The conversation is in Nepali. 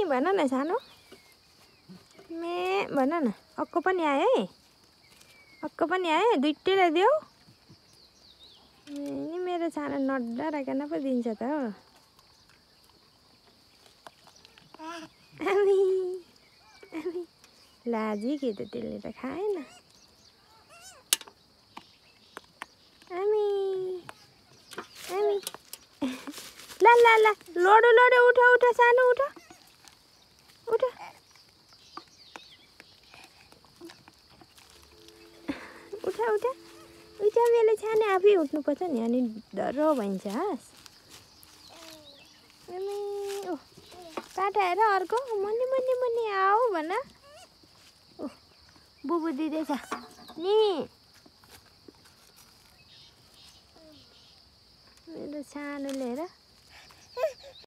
नि भन न सानो मे भन न अक्को पनि आयो है अक्को पनि आयो दुईटैलाई देऊ नि मेरो सानो नडराइकन पो दिन्छ त हो आमी लाजी के त त्यसले त खाएन आमी आमी ला ला ला लोडो लोडो उठो उठो सानो उठो उठो उठा उठा उठा मेरो सानो आफै उठ्नुपर्छ नि अनि डह्रो भइन्छ हस् आमी ओ काटा हेर अर्को मुनि मुनि मुनि आऊ भन ओ बुबु दिँदैछ नि मेरो सानोले हेर